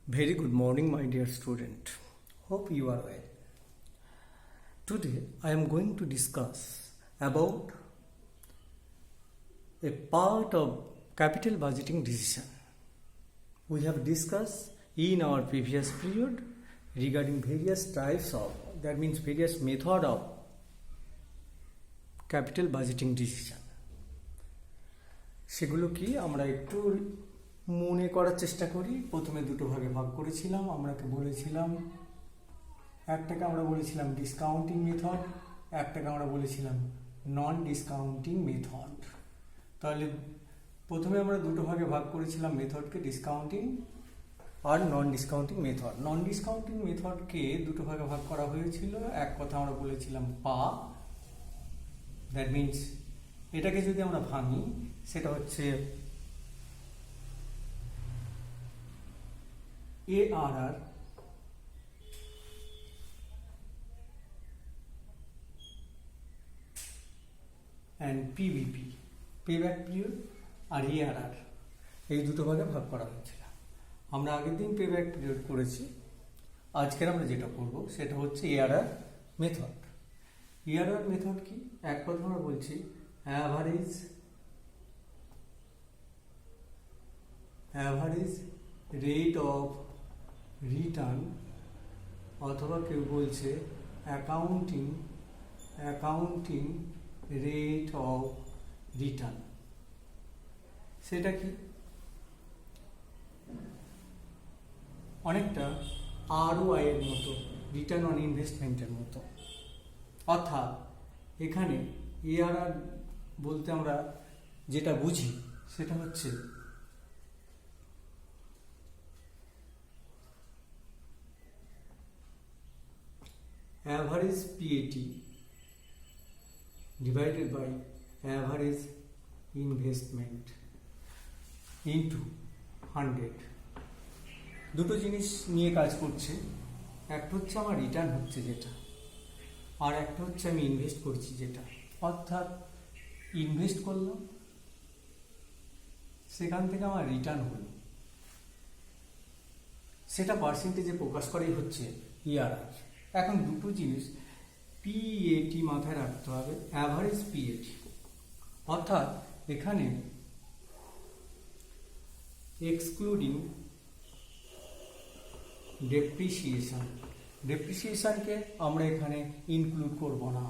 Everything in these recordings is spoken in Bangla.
Very good morning, my dear student. Hope you are well. Today, I am going to discuss about a part of capital budgeting decision. We have discussed in our previous period regarding various types of, that means various method of capital budgeting decision. সেগুলো কি আমরা একটু মনে করার চেষ্টা করি। প্রথমে দুটো ভাগে ভাগ করেছিলাম। আমরাকে বলেছিলাম, একটাকে আমরা বলেছিলাম ডিসকাউন্টিং মেথড, একটাকে আমরা বলেছিলাম নন ডিসকাউন্টিং মেথড। তাহলে প্রথমে আমরা দুটো ভাগে ভাগ করেছিলাম মেথডকে, ডিসকাউন্টিং আর নন ডিসকাউন্টিং মেথড। নন ডিসকাউন্টিং মেথডকে দুটো ভাগে ভাগ করা হয়েছিল। এক কথা আমরা বলেছিলাম পা, দ্যাট মিনস এটাকে যদি আমরা ভাঙি সেটা হচ্ছে ARR and PBP, payback period R ARR, এই দুটো ভাগে ভাগ করা হয়েছিল। আমরা আগের দিন payback period করেছি। আজকের আমরা যেটা করব সেটা হচ্ছে ARR মেথড। ARR মেথড কি? এক কথা আমরা বলছি অ্যাভারেজ রেট অফ রিটার্ন, অথবা কেউ বলছে অ্যাকাউন্টিং রেট অফ রিটার্ন। সেটা কি? অনেকটা ROI এর মতো, রিটার্ন অন ইনভেস্টমেন্টের মতো। অর্থাৎ এখানে ARR বলতে আমরা যেটা বুঝি সেটা হচ্ছে average PAT divided by average investment into 100। দুটো জিনিস নিয়ে কাজ করছে। একটা হচ্ছে আমার রিটার্ন হচ্ছে যেটা, আর একটা হচ্ছে আমি ইনভেস্ট করছি যেটা। অর্থাৎ ইনভেস্ট করলাম, সেখান থেকে আমার রিটার্ন হলো, সেটা পার্সেন্টেজে প্রকাশ করেই হচ্ছে ARR। এখন দুটো জিনিস PAT মাথায় রাখতে হবে, অ্যাভারেজ PAT। অর্থাৎ এখানে এক্সক্লুডিং ডেপ্রিসিয়েশনকে আমরা এখানে ইনক্লুড করব না।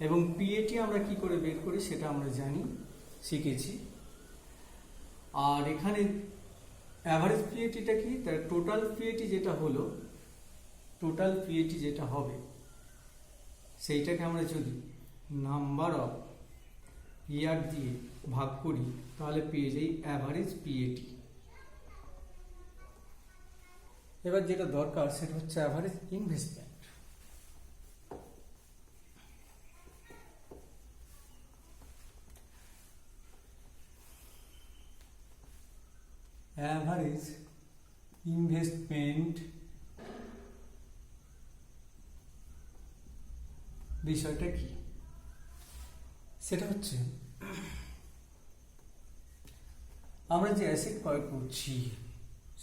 এবং PAT আমরা কি করে বের করি সেটা আমরা জানি, শিখেছি। আর এখানে অ্যাভারেজ PATটা কি? তার টোটাল PAT যেটা হলো, টোটাল PAT যেটা হবে সেইটাকে আমরা যদি নাম্বার অফ ইয়ার দিয়ে ভাগ করি তাহলে পেয়ে যাই অ্যাভারেজ PAT। এবার যেটা দরকার সেটা হচ্ছে অ্যাভারেজ ইনভেস্টমেন্ট। অ্যাভারেজ ইনভেস্টমেন্ট বিষয়টা কি? সেটা হচ্ছে আমরা যে অ্যাসেট ক্রয় করছি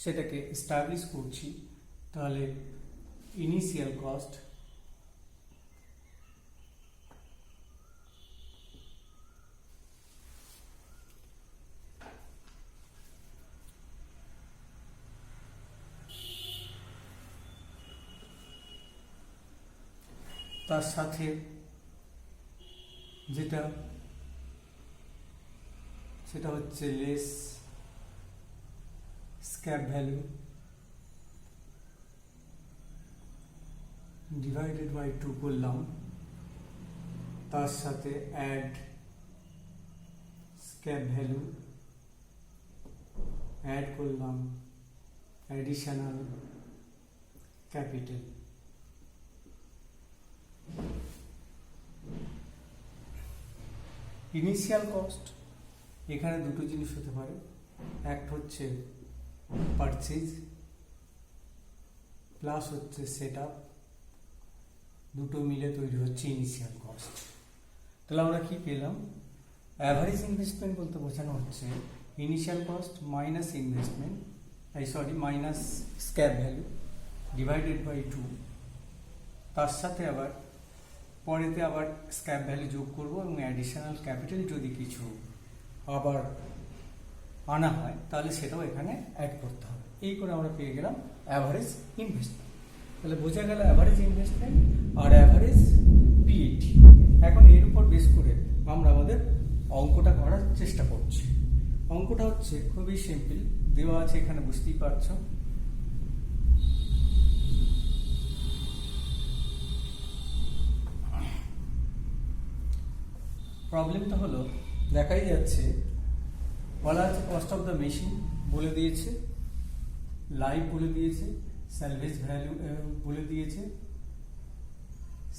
সেটাকে এস্টাবলিশ করছি, তাহলে ইনিশিয়াল কস্ট তার সাথে যেটা সেটা হচ্ছে less scrap value divided by 2 করলাম, তার সাথে অ্যাড স্ক্র্যাপ ভ্যালু, অ্যাড করলাম অ্যাডিশনাল ক্যাপিটাল। ইনিশিয়াল কস্ট এখানে দুটো জিনিস হতে পারে, একটা হচ্ছে পারচেজ প্লাস হচ্ছে সেট আপ, দুটো মিলে তৈরি হচ্ছে ইনিশিয়াল কস্ট। তাহলে আমরা কি পেলাম? অ্যাভারেজ ইনভেস্টমেন্ট বলতে বোঝানো হচ্ছে initial cost minus investment minus scrap value divided by 2, তার সাথে আবার পরেতে আবার স্ক্র্যাপ ভ্যালু যোগ করব এবং অ্যাডিশনাল ক্যাপিটাল যদি কিছু আবার আনা হয় তাহলে সেটাও এখানে অ্যাড করতে হবে। এই করে আমরা পেয়ে গেলাম অ্যাভারেজ ইনভেস্টমেন্ট। তাহলে বোঝা গেল অ্যাভারেজ ইনভেস্টমেন্ট আর অ্যাভারেজ পিএটি। এখন এর উপর বেস করে আমরা আমাদের অঙ্কটা করার চেষ্টা করছি। অঙ্কটা হচ্ছে খুবই সিম্পল, দেওয়া আছে এখানে, বুঝতেই পারছো। প্রবলেমটা হলো, দেখাই যাচ্ছে, বলা আছে কস্ট অফ দ্য মেশিন বলে দিয়েছে, লাইভ বলে দিয়েছে, স্যালভেজ ভ্যালু বলে দিয়েছে,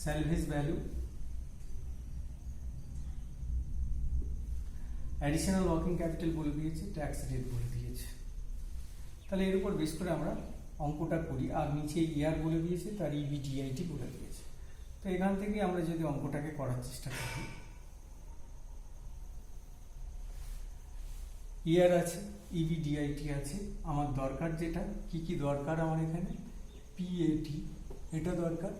salvage value, additional working capital বলে দিয়েছে, ট্যাক্স রেট বলে দিয়েছে। তাহলে এর উপর বেস করে আমরা অঙ্কটা করি। আর নিচে ইয়ার বলে দিয়েছে, তার ইবিডিআইটি বলে দিয়েছে। তো এখান থেকে আমরা যদি অঙ্কটাকে করার চেষ্টা করি, ইয়ার আছে, ইবিডিআইটি আছে, আমার দরকার যেটা, কি কি দরকার আমার এখানে, পিএটি এটা দরকার,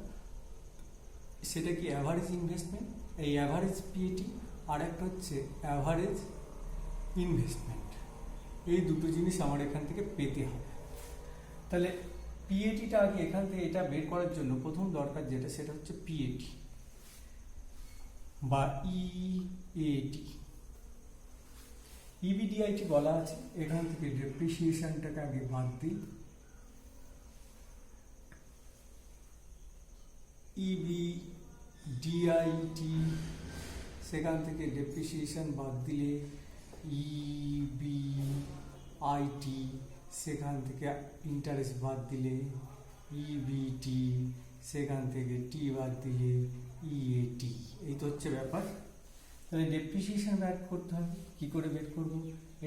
সেটা কি অ্যাভারেজ ইনভেস্টমেন্ট, এই অ্যাভারেজ পিএটি, আর একটা হচ্ছে অ্যাভারেজ ইনভেস্টমেন্ট। এই দুটো জিনিস আমার এখান থেকে পেতে হবে। তাহলে পিএটিটা আগে এখান থেকে এটা বের করার জন্য প্রথম দরকার যেটা, সেটা হচ্ছে পিএটি বা ইএটি। ইবিডিআইটি বলা আছে, এখান থেকে ডেপ্রিসিয়েশনটাকে আগে বাদ দিই, ইবিডিআইটি, সেখান থেকে ডেপ্রিসিয়েশন বাদ দিলে ইবিআইটি, সেখান থেকে ইন্টারেস্ট বাদ দিলে ইবিটি, সেখান থেকে টি বাদ দিলে ইএটি। এই তো হচ্ছে ব্যাপার। তাহলে ডেপ্রিসিয়েশন বের করতে হবে। কী করে বের করব?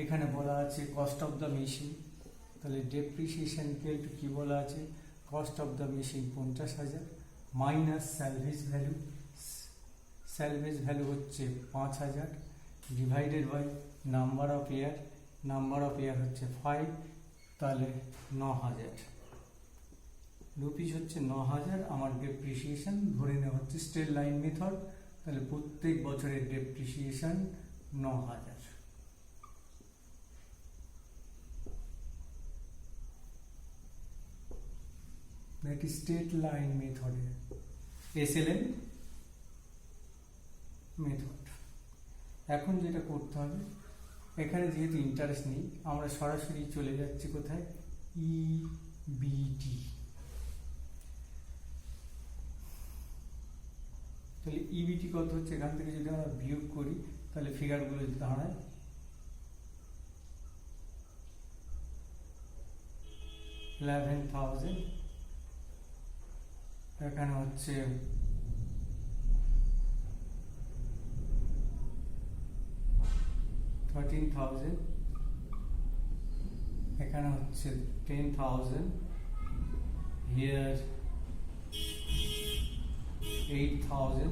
এখানে বলা আছে কস্ট অফ দ্য মেশিন, তাহলে ডেপ্রিসিয়েশন ইকুয়াল টু কী বলা আছে, cost of the machine 50,000 minus salvage value, salvage value হচ্ছে 5,000 divided by number of year, number of year হচ্ছে 5, তাহলে 9,000 রুপিস হচ্ছে 9,000। আমার ডেপ্রিসিয়েশন ধরে নেওয়া হচ্ছে স্ট্রেট লাইন মেথড, তাহলে প্রত্যেক বছরের depreciation 9,000। That is straight line মেথডে এসএলএম মেথড। এখন যেটা করতে হবে, এখানে যেহেতু ইন্টারেস্ট নেই, আমরা সরাসরি চলে যাচ্ছি কোথায়, ইবিটি। তাহলে ইবিটি কত হচ্ছে, এখান থেকে যদি আমরা বিয়োগ করি তাহলে ফিগারগুলো দাঁড়ায় 11,000, এখানে হচ্ছে 13,000, এখানে হচ্ছে 10,000, here 8,000,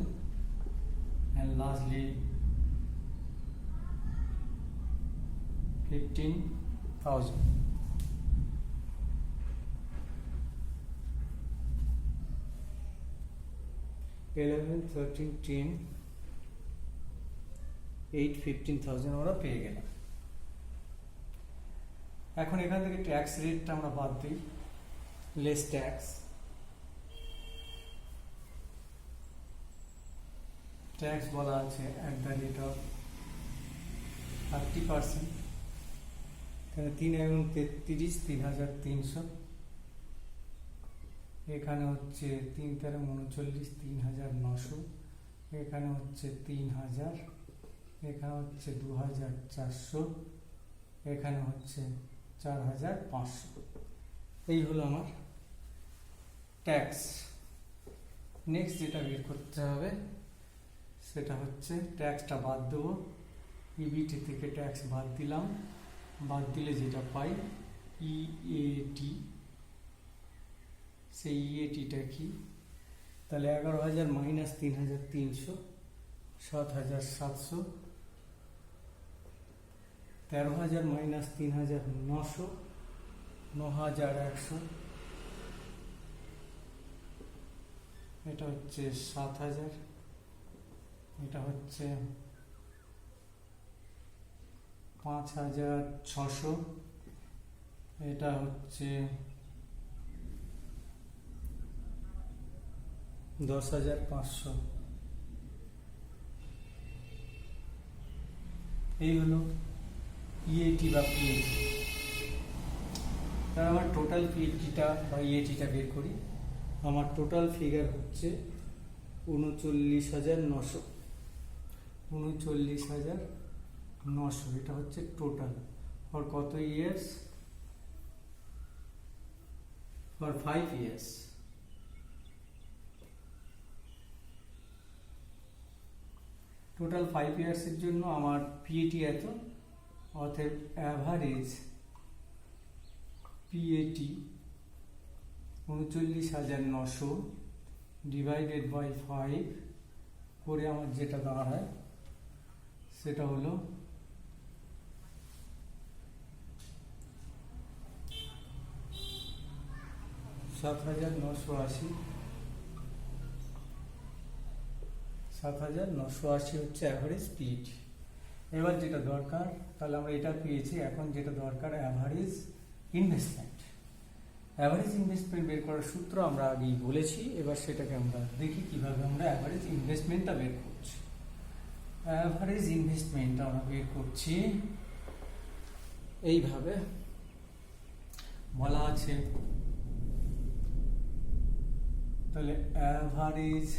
and lastly 15,000. $11, $13, $10, $8, $15,000 আমরা পেয়ে গেলাম। এখন এখান থেকে ট্যাক্স রেটটা আমরা বাদ দিই, লেস ট্যাক্স, ট্যাক্স বলা আছে অ্যাট দ্য রেট অফ 30%, এখানে 3 এবং 33, 3,300, এখানে হচ্ছে 3 তেরো 39, 3,900, এখানে হচ্ছে 3,000, এখানে হচ্ছে 2,400, এখানে হচ্ছে 4,500। এই হলো আমার ট্যাক্স। নেক্সট যেটা বের করতে হবে সেটা হচ্ছে ট্যাক্সটা বাদ দেবো, ইবিটি থেকে ট্যাক্স বাদ দিলাম, বাদ দিলে যেটা পাই ইএটি, সেই ইএটিটা কি, তাহলে 11,000 মাইনাস 3,300, 7,700, 13,000 মাইনাস 3,900 9,100, এটা হচ্ছে 7,000, এটা হচ্ছে 5,600, এটা হচ্ছে 10,500। এই হলো ইএটি বা পিএটি। তার আমার টোটাল পিএটিটা বা ইএটিটা বের করি। আমার টোটাল ফিগার হচ্ছে 39,900, 39,900, এটা হচ্ছে টোটাল ফর কত ইয়ার্স? For 5 years. টোটাল 5 ইয়ার্সের জন্য আমার পিএটি এত, অতএব অ্যাভারেজ পিএটি 39,900 ডিভাইডেড বাই 5 করে আমার যেটা দাঁড়ায় সেটা হলো 7,980। 7,980 হচ্ছে অ্যাভারেজ পিএটি। এবার যেটা দরকার, তাহলে আমরা এটা পেয়েছি, এখন যেটা দরকার অ্যাভারেজ ইনভেস্টমেন্ট। অ্যাভারেজ ইনভেস্টমেন্ট বের করার সূত্র আমরা আগেই বলেছি, এবার সেটাকে আমরা দেখি কিভাবে আমরা অ্যাভারেজ ইনভেস্টমেন্টটা বের করছি। অ্যাভারেজ ইনভেস্টমেন্ট আমরা বের করছি এইভাবে, বলা আছে তাহলে অ্যাভারেজ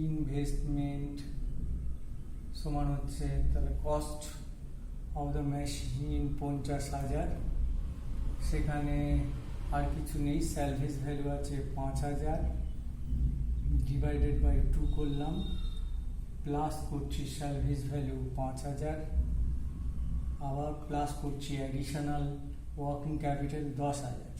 ইনভেস্টমেন্ট সমান হচ্ছে তাহলে কস্ট অফ দ্য মেশিন 50,000, সেখানে আর কিছু নেই, স্যালভেজ ভ্যালু আছে 5,000 ডিভাইডেড বাই 2 করলাম, প্লাস করছি স্যালভেজ ভ্যালু 5,000, আবার প্লাস করছি অ্যাডিশনাল ওয়ার্কিং ক্যাপিটাল 10,000।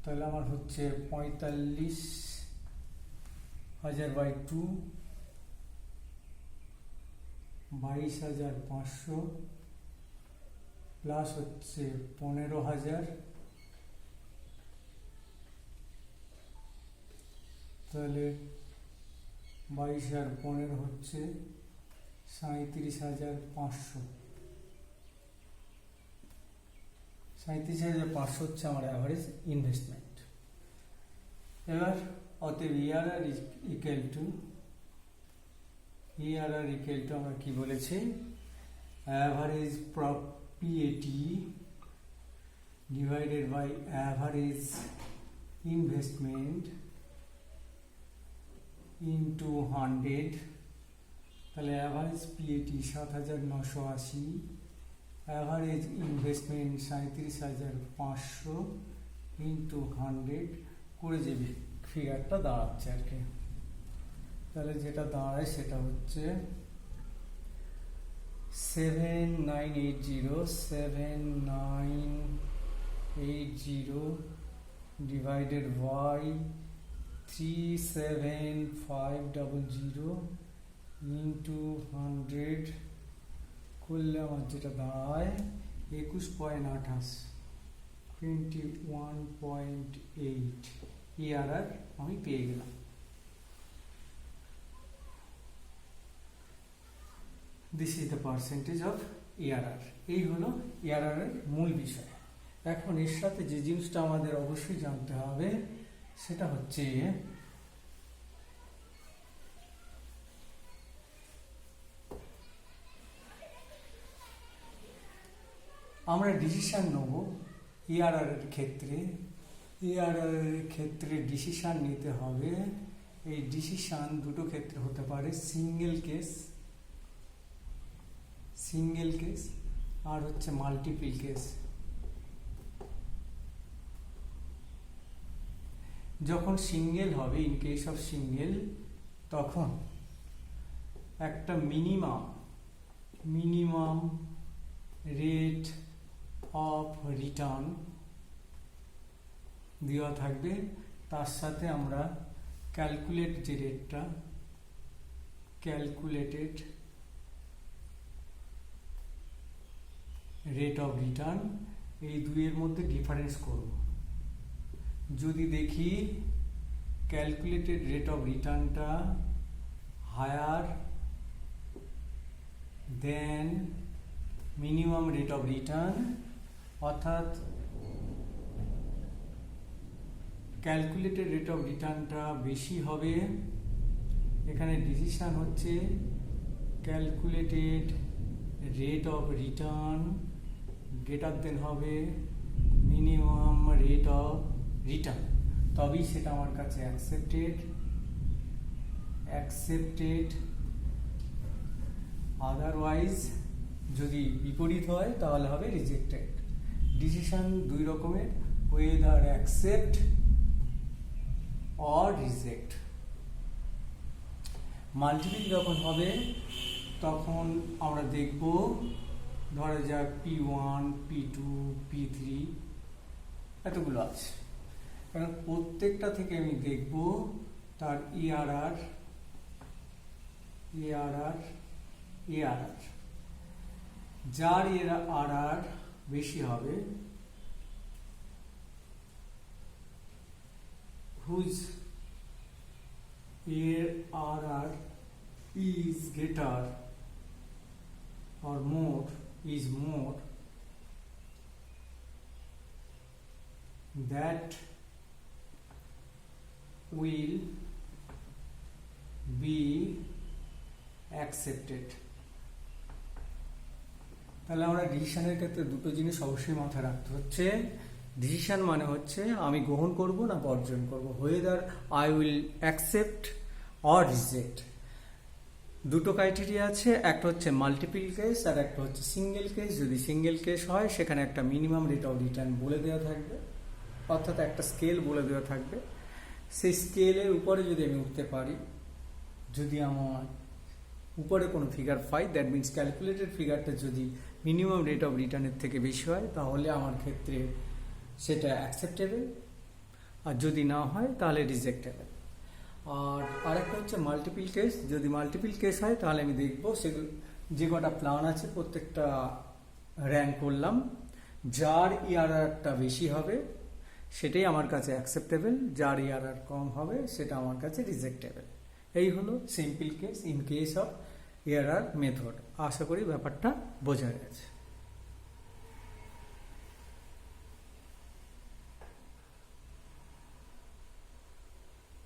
তাহলে আমার হচ্ছে 45,000 বাই 2, 22,500, প্লাস হচ্ছে 15,000, তাহলে 22 আর 15 হচ্ছে 37,500। 37,500 হচ্ছে আমার অ্যাভারেজ ইনভেস্টমেন্ট। এবার অতএব ইআরআর ইকুয়াল টু আমরা কি বলেছি, average PAT divided by average investment into 100। তাহলে average PAT 7,980, average investment 37,500 into 100 করে যে ফিগারটা দাঁড়াচ্ছে আর কি। তাহলে যেটা দাঁড়ায় সেটা হচ্ছে 7980 ডিভাইডেড বাই 37500 ইন্টু 100 করলে আমার যেটা দাঁড়ায় 21.28, 21.8 ইআরআর আমি পেয়ে গেলাম। This is the percentage of ERR. এই হলো ইআরআর এর মূল বিষয়। এখন এর সাথে যে জিনিসটা আমাদের অবশ্যই জানতে হবে সেটা হচ্ছে আমরা ডিসিশন নেব ইআরআর এর ক্ষেত্রে। ইআরআর এর ক্ষেত্রে ডিসিশন নিতে হবে, এই ডিসিশন দুটো ক্ষেত্রে হতে পারে, সিঙ্গেল কেস আর হচ্ছে মাল্টিপল কেস। যখন সিঙ্গেল হবে, ইন কেস অফ সিঙ্গেল, তখন একটা মিনিমাম রেট অফ রিটার্ন দেওয়া থাকবে, তার সাথে আমরা ক্যালকুলেটেড রেট অফ রিটার্ন, এই দুইয়ের মধ্যে ডিফারেন্স করব। যদি দেখি ক্যালকুলেটেড রেট অফ রিটার্নটা higher than minimum rate of return, অর্থাৎ ক্যালকুলেটেড রেট অফ রিটার্নটা বেশি হবে, এখানে ডিসিশন হচ্ছে calculated rate of return greater than হবে মিনিমাম রেট অফ রিটার্ন, তবেই সেটা আমার কাছে অ্যাকসেপ্টেড। আদারওয়াইজ যদি বিপরীত হয় তাহলে হবে রিজেক্টেড। ডিসিশন দুই রকমের, weather accept or reject. Multiple যখন হবে তখন আমরা দেখব, ধরা যাক P1, P2, P3 এতগুলো আছে, কারণ প্রত্যেকটা থেকে আমি দেখব তার ERR, যার ERR বেশি হবে, whose ERR is greater or more, that will be accepted। তাহলে আমরা ডিসিশনের ক্ষেত্রে দুটো জিনিস অবশ্যই মাথায় রাখতে হচ্ছে। ডিসিশন মানে হচ্ছে আমি গ্রহণ করব না বর্জন করব, whether I will accept or reject। দুটো ক্রাইটেরিয়া আছে, একটা হচ্ছে মাল্টিপল কেস আর একটা হচ্ছে সিঙ্গেল কেস। যদি সিঙ্গেল কেস হয় সেখানে একটা মিনিমাম রেট অফ রিটার্ন বলে দেওয়া থাকবে, অর্থাৎ একটা স্কেল বলে দেওয়া থাকবে। সেই স্কেলের উপরে যদি আমি উঠতে পারি, যদি আমার উপরে কোনো ফিগার পাই, দ্যাট মিনস ক্যালকুলেটেড ফিগারটা যদি মিনিমাম রেট অফ রিটার্নের থেকে বেশি হয় তাহলে আমার ক্ষেত্রে সেটা অ্যাকসেপ্টেবল, আর যদি না হয় তাহলে রিজেক্টেবল। আর আরেকটা হচ্ছে মাল্টিপল কেস। যদি মাল্টিপল কেস হয় তাহলে আমি দেখবো সেগুলো যে কটা প্ল্যান আছে প্রত্যেকটা র্যাঙ্ক করলাম, যার ERRটা বেশি হবে সেটাই আমার কাছে অ্যাকসেপ্টেবল, যার ERR কম হবে সেটা আমার কাছে রিজেক্টেবল। এই হলো simple case in case of ERR method. আশা করি ব্যাপারটা বোঝা গেছে।